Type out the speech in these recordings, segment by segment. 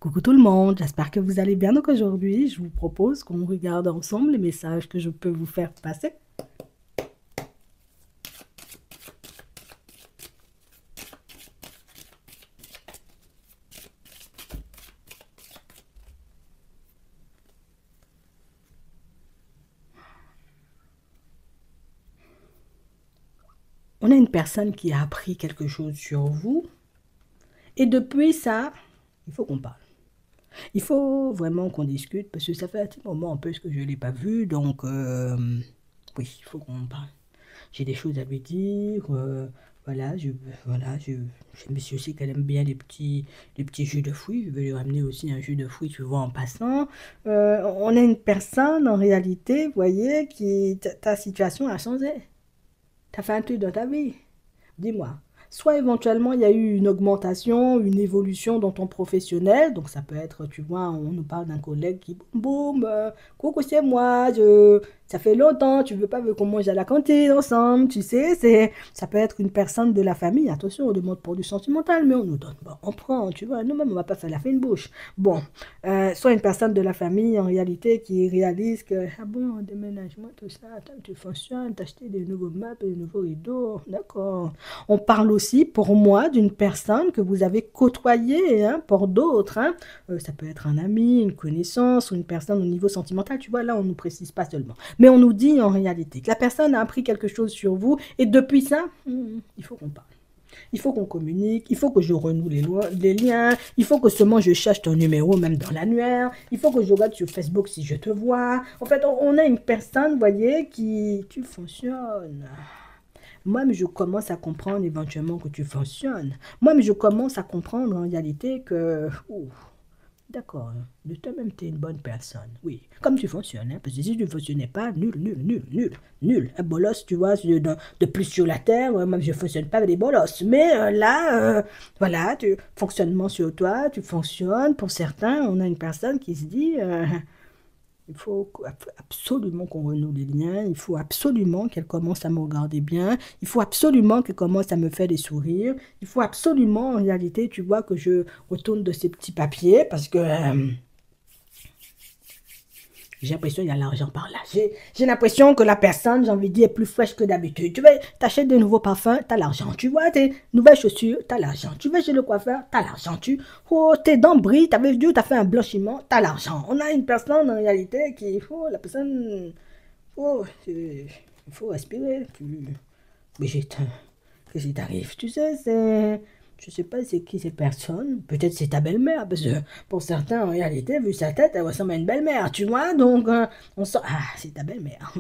Coucou tout le monde, j'espère que vous allez bien. Donc aujourd'hui, je vous propose qu'on regarde ensemble les messages que je peux vous faire passer. On a une personne qui a appris quelque chose sur vous et depuis ça, il faut qu'on parle. Il faut vraiment qu'on discute parce que ça fait un petit moment un peu que je ne l'ai pas vu, donc oui, il faut qu'on parle. J'ai des choses à lui dire. Voilà, je me suis aussi qu'elle aime bien les petits jus de fruits. Je vais lui ramener aussi un jus de fruits, tu vois, en passant. On a une personne, en réalité, vous voyez, ta situation a changé. Tu as fait un truc dans ta vie. Dis-moi. Soit éventuellement il y a eu une augmentation, une évolution dans ton professionnel, donc ça peut être, tu vois, on nous parle d'un collègue qui, boum, coucou c'est moi, ça fait longtemps, tu veux pas qu'on mange à la cantine ensemble, tu sais, ça peut être une personne de la famille, attention, on demande pour du sentimental, mais on nous donne, bon, on prend, tu vois, nous-mêmes on va pas faire la fine bouche. Bon, soit une personne de la famille en réalité qui réalise que, ah bon, déménagement, tout ça, attends, tu fonctionnes, t'as acheté des nouveaux meubles, des nouveaux rideaux, d'accord. On parle aussi, pour moi, d'une personne que vous avez côtoyée, hein, pour d'autres. Hein. Ça peut être un ami, une connaissance ou une personne au niveau sentimental. Tu vois, là, on ne nous précise pas seulement. Mais on nous dit en réalité que la personne a appris quelque chose sur vous et depuis ça, il faut qu'on parle. Il faut qu'on communique, il faut que je renoue les liens, il faut que seulement je cherche ton numéro même dans l'annuaire, il faut que je regarde sur Facebook si je te vois. En fait, on a une personne, vous voyez, qui... Tu fonctionnes. Moi-même, je commence à comprendre éventuellement que tu fonctionnes. Moi-même, je commence à comprendre en réalité que... Ouh, d'accord, de toi-même, tu es une bonne personne. Oui, comme tu fonctionnes. Hein, parce que si tu ne fonctionnais pas, nul, nul, nul, nul, nul. Un bolos, tu vois, de plus sur la terre, moi, je ne fonctionne pas avec des bolosses. Mais là, voilà, fonctionnement sur toi, tu fonctionnes. Pour certains, on a une personne qui se dit... il faut absolument qu'on renoue les liens, il faut absolument qu'elle commence à me regarder bien, il faut absolument qu'elle commence à me faire des sourires, il faut absolument, en réalité, tu vois, que je retourne de ces petits papiers parce que j'ai l'impression qu'il y a l'argent par là. J'ai l'impression que la personne, j'ai envie de dire, est plus fraîche que d'habitude. Tu vas, t'achètes de nouveaux parfums, t'as l'argent. Tu vois, tes nouvelles chaussures, t'as l'argent. Tu vas chez le coiffeur, t'as l'argent. Oh, tes dents brillent, t'avais vu, t'as fait un blanchiment, t'as l'argent. On a une personne, en réalité, la personne, il faut respirer. Brigitte, qu'est-ce qui t'arrive? Tu sais, je sais pas c'est qui ces personnes. Peut-être c'est ta belle-mère, parce que pour certains, en réalité, vu sa tête, elle ressemble à une belle-mère, tu vois. Donc, on sent, ah, c'est ta belle-mère.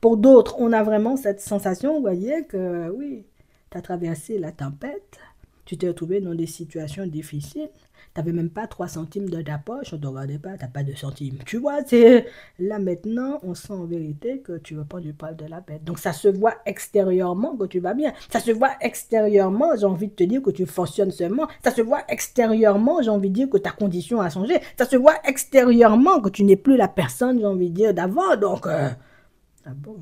Pour d'autres, on a vraiment cette sensation, vous voyez, que oui, tu as traversé la tempête, tu t'es retrouvé dans des situations difficiles. Tu n'avais même pas 3 centimes de ta poche, on ne te regardait pas, tu n'as pas de centimes. Tu vois, c'est là maintenant, on sent en vérité que tu vas prendre du poil de la bête. Donc ça se voit extérieurement que tu vas bien. Ça se voit extérieurement, j'ai envie de te dire que tu fonctionnes seulement. Ça se voit extérieurement, j'ai envie de dire que ta condition a changé. Ça se voit extérieurement que tu n'es plus la personne, j'ai envie de dire, d'avant. Donc, ah bon.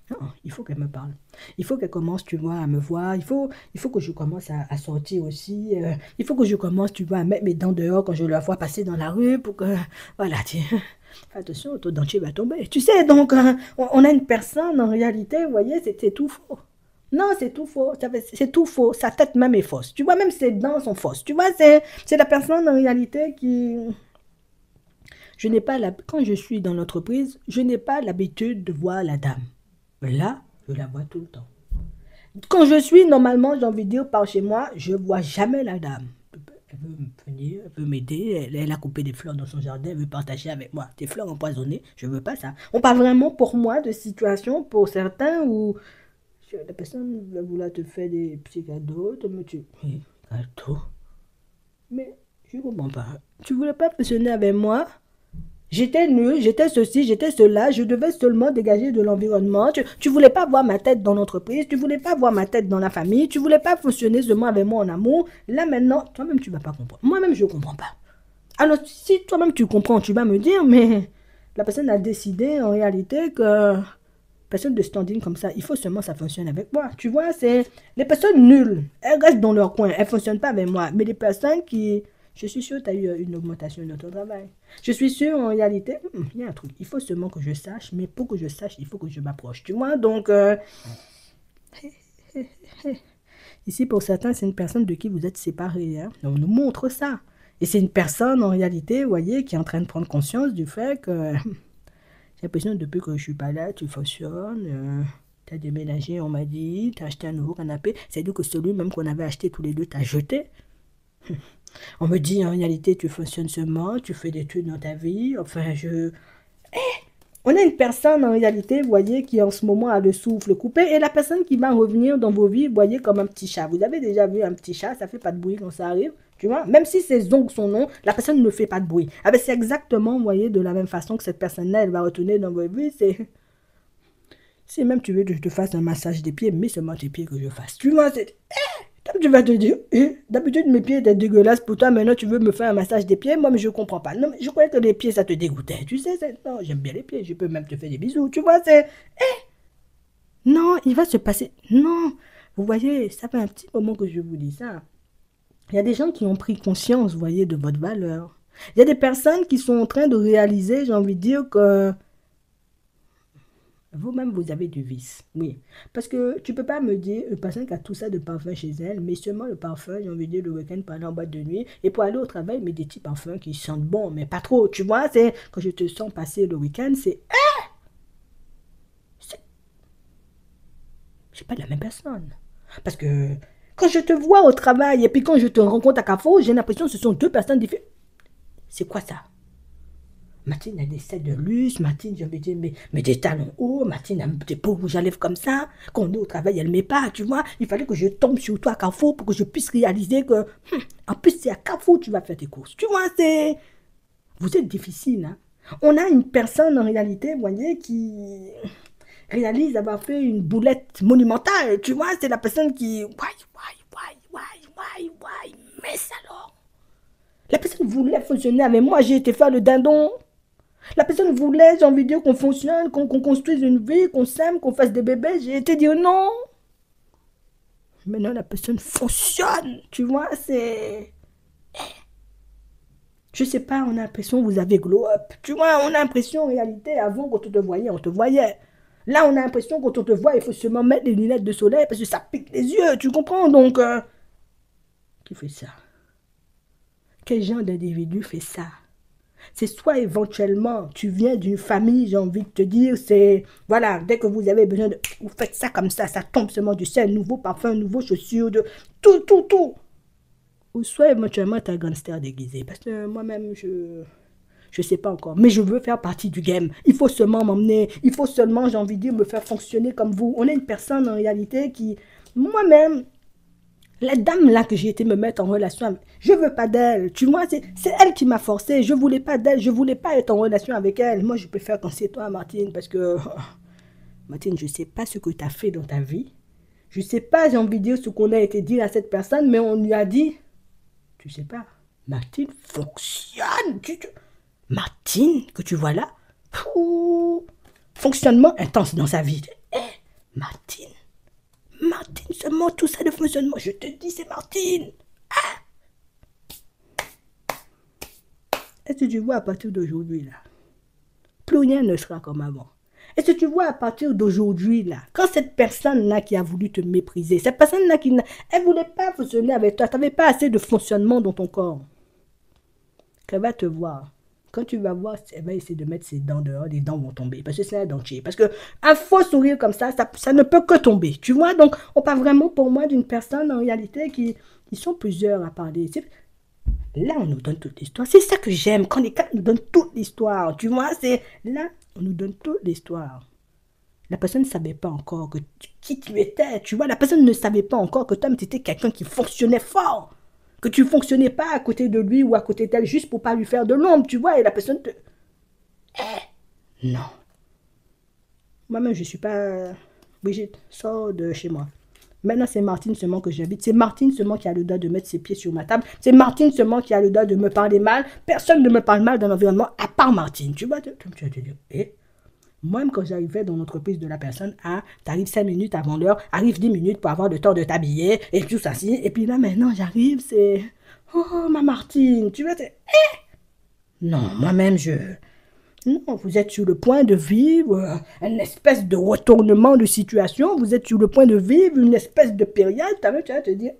Non, il faut qu'elle me parle. Il faut qu'elle commence, tu vois, à me voir. Il faut que je commence à sortir aussi. Il faut que je commence, tu vois, à mettre mes dents dehors quand je la vois passer dans la rue pour que... Voilà, tu... Fais attention, ton dentier va tomber. Tu sais, donc, on a une personne, en réalité, vous voyez, c'est tout faux. Non, c'est tout faux. C'est tout faux. Sa tête même est fausse. Tu vois, même ses dents sont fausses. Tu vois, c'est la personne, en réalité, qui... Je n'ai pas la... Quand je suis dans l'entreprise, je n'ai pas l'habitude de voir la dame. Mais là, je la vois tout le temps. Quand je suis, normalement, j'ai envie de dire, par chez moi, je ne vois jamais la dame. Elle veut venir, elle veut m'aider, elle a coupé des fleurs dans son jardin, elle veut partager avec moi. Des fleurs empoisonnées, je ne veux pas ça. On parle vraiment pour moi de situations, pour certains, où la personne va vouloir te faire des petits cadeaux, oui, cadeaux. Mais je ne comprends pas. Tu ne voulais pas fonctionner avec moi? J'étais nulle, j'étais ceci, j'étais cela, je devais seulement dégager de l'environnement. Tu voulais pas voir ma tête dans l'entreprise, tu voulais pas voir ma tête dans la famille, tu voulais pas fonctionner seulement avec moi en amour. Là maintenant, toi-même tu vas pas comprendre. Moi-même je comprends pas. Alors si toi-même tu comprends, tu vas me dire, mais la personne a décidé en réalité que personne de standing comme ça, il faut seulement que ça fonctionne avec moi. Tu vois, c'est les personnes nulles, elles restent dans leur coin, elles fonctionnent pas avec moi. Mais les personnes qui Je suis sûre que tu as eu une augmentation de ton travail. Je suis sûre, en réalité, il y a un truc. Il faut seulement que je sache, mais pour que je sache, il faut que je m'approche. Tu vois, donc, ici, pour certains, c'est une personne de qui vous êtes séparés. Hein. On nous montre ça. Et c'est une personne, en réalité, vous voyez, qui est en train de prendre conscience du fait que j'ai l'impression que depuis que je suis pas là, tu fonctionnes. Tu as déménagé, on m'a dit, tu as acheté un nouveau canapé. C'est-à-dire que celui même qu'on avait acheté tous les deux, tu as jeté. On me dit, en réalité, tu fonctionnes seulement, tu fais des trucs dans ta vie. Enfin, on a une personne, en réalité, vous voyez, qui en ce moment a le souffle coupé. Et la personne qui va revenir dans vos vies, vous voyez, comme un petit chat. Vous avez déjà vu un petit chat, ça fait pas de bruit quand ça arrive. Tu vois, même si ses ongles sont longs, la personne ne fait pas de bruit. Ah ben, c'est exactement, vous voyez, de la même façon que cette personne-là, elle va retourner dans vos vies. Si même tu veux que je te fasse un massage des pieds, mets seulement tes pieds que je fasse. Tu vois, tu vas te dire, d'habitude mes pieds étaient dégueulasses pour toi, maintenant tu veux me faire un massage des pieds, moi mais je comprends pas. Non, mais je croyais que les pieds ça te dégoûtait, tu sais, non, j'aime bien les pieds, je peux même te faire des bisous, tu vois, non, il va se passer, non, vous voyez, ça fait un petit moment que je vous dis ça. Il y a des gens qui ont pris conscience, vous voyez, de votre valeur. Il y a des personnes qui sont en train de réaliser, j'ai envie de dire que vous-même, vous avez du vice, oui. Parce que tu peux pas me dire, une personne qui a tout ça de parfum chez elle, mais seulement le parfum, j'ai envie de dire, le week-end, pour aller en boîte de nuit, et pour aller au travail, mais des petits parfums qui sentent bon, mais pas trop, tu vois, c'est, quand je te sens passer le week-end, c'est pas de la même personne. Parce que quand je te vois au travail, et puis quand je te rencontre à Carrefour, j'ai l'impression que ce sont deux personnes différentes. C'est quoi ça? Martine a des selles de luxe, Martine, j'ai envie de dire, mais des talons hauts, Martine a des peaux rouges à lèvres comme ça. Quand on est au travail, elle ne met pas, tu vois. Il fallait que je tombe sur toi à Carrefour pour que je puisse réaliser que, en plus, c'est à Carrefour que tu vas faire tes courses. Tu vois, vous êtes difficile, hein. On a une personne, en réalité, vous voyez, qui réalise avoir fait une boulette monumentale, tu vois. C'est la personne qui, mais alors. La personne voulait fonctionner avec moi, j'ai été faire le dindon. La personne voulait, j'ai envie de dire, qu'on fonctionne, qu'on construise une vie, qu'on s'aime, qu'on fasse des bébés. J'ai été dire non. Maintenant, la personne fonctionne. Tu vois, c'est... Je sais pas, on a l'impression que vous avez glow up. Tu vois, on a l'impression, en réalité, avant, quand on te voyait, on te voyait. Là, on a l'impression, quand on te voit, il faut seulement mettre les lunettes de soleil parce que ça pique les yeux, tu comprends? Donc, qui fait ça? Quel genre d'individu fait ça? C'est soit éventuellement, tu viens d'une famille, j'ai envie de te dire, c'est, voilà, dès que vous avez besoin de, vous faites ça comme ça tombe seulement du ciel, nouveau parfum, nouveau chaussures, de tout. Ou soit éventuellement, tu es un gangster déguisé. Parce que moi-même, je sais pas encore, mais je veux faire partie du game. Il faut seulement m'emmener, il faut seulement, j'ai envie de dire, me faire fonctionner comme vous. On est une personne, en réalité, qui, moi-même, la dame là que j'ai été me mettre en relation avec, je veux pas d'elle, tu vois, c'est elle qui m'a forcé, je voulais pas d'elle, je voulais pas être en relation avec elle. Moi, je préfère quand c'est toi, Martine, parce que, Martine, je sais pas ce que tu as fait dans ta vie. Je sais pas, j'ai envie de dire ce qu'on a été dit à cette personne, mais on lui a dit, tu sais pas, Martine fonctionne. Martine, que tu vois là, fonctionnement intense dans sa vie. Martine. Martine, seulement tout ça de fonctionnement. Je te dis, c'est Martine. Est-ce que tu vois à partir d'aujourd'hui, là, plus rien ne sera comme avant. Est-ce que tu vois à partir d'aujourd'hui, là, quand cette personne-là qui a voulu te mépriser, cette personne-là qui elle voulait pas fonctionner avec toi, tu n'avais pas assez de fonctionnement dans ton corps, qu'elle va te voir. Quand tu vas voir, elle va essayer de mettre ses dents dehors, les dents vont tomber, parce que c'est un dentier. Parce qu'un faux sourire comme ça ne peut que tomber, tu vois. Donc, on parle vraiment pour moi d'une personne, en réalité, qui sont plusieurs à parler. Là, on nous donne toute l'histoire. C'est ça que j'aime, quand les cartes nous donnent toute l'histoire, tu vois. C'est là, on nous donne toute l'histoire. La personne ne savait pas encore qui tu étais, tu vois. La personne ne savait pas encore que toi, tu étais quelqu'un qui fonctionnait fort. Que tu ne fonctionnais pas à côté de lui ou à côté d'elle juste pour pas lui faire de l'ombre, tu vois, et la personne te... non. Moi-même, je ne suis pas... Brigitte, sors de chez moi. Maintenant, c'est Martine seulement que j'habite. C'est Martine seulement qui a le droit de mettre ses pieds sur ma table. C'est Martine seulement qui a le droit de me parler mal. Personne ne me parle mal dans l'environnement, à part Martine. Tu vois, tu vas te dire, moi-même, quand j'arrivais dans l'entreprise de la personne, t'arrives 5 minutes avant l'heure, arrive 10 minutes pour avoir le temps de t'habiller, et tout ça, et puis là, maintenant, j'arrive, c'est... Oh, ma Martine, tu vas te... Non, moi-même, Non, vous êtes sur le point de vivre une espèce de retournement de situation, vous êtes sur le point de vivre une espèce de période, tu vas te dire,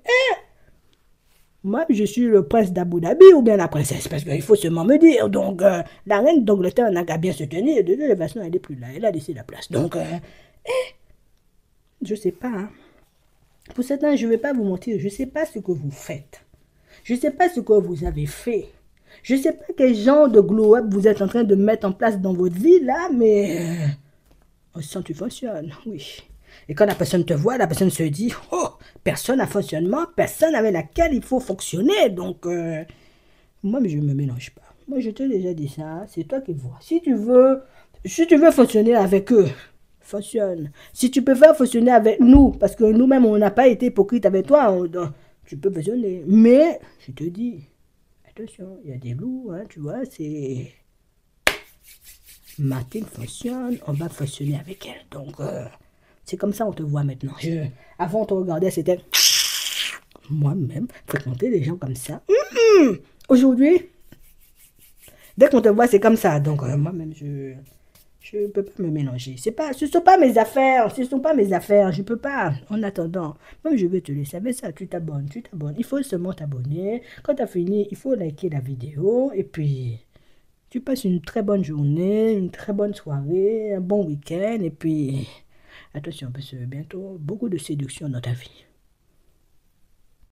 moi, je suis le prince d'Abu Dhabi ou bien la princesse, parce qu'il faut seulement me dire. Donc, la reine d'Angleterre n'a qu'à bien se tenir, de toute façon, elle n'est plus là, elle a laissé la place. Donc, je sais pas, hein. Pour certains, je ne vais pas vous mentir, je ne sais pas ce que vous faites. Je ne sais pas ce que vous avez fait. Je ne sais pas quel genre de glow-up vous êtes en train de mettre en place dans votre vie, là, mais... on sent que tu fonctionnes, oui. Et quand la personne te voit, la personne se dit, oh, personne n'a fonctionnement, personne avec laquelle il faut fonctionner. Donc, moi, je ne me mélange pas. Moi, je t'ai déjà dit ça, c'est toi qui vois. Si tu veux fonctionner avec eux, fonctionne. Si tu peux faire fonctionner avec nous, parce que nous-mêmes, on n'a pas été hypocrite avec toi, tu peux fonctionner. Mais, je te dis, attention, il y a des loups, hein, tu vois, c'est... Martine fonctionne, on va fonctionner avec elle. Donc, c'est comme ça on te voit maintenant. Avant, on te regardait, c'était... Moi-même, fréquenter des gens comme ça. Aujourd'hui, dès qu'on te voit, c'est comme ça. Donc, moi-même, je ne peux pas me mélanger. Ce ne sont pas mes affaires. Ce ne sont pas mes affaires. Je ne peux pas. En attendant, même je vais te laisser avec ça. Tu t'abonnes, tu t'abonnes. Il faut seulement t'abonner. Quand tu as fini, il faut liker la vidéo. Et puis, tu passes une très bonne journée, une très bonne soirée, un bon week-end. Et puis, attention, parce que bientôt, beaucoup de séduction dans ta vie.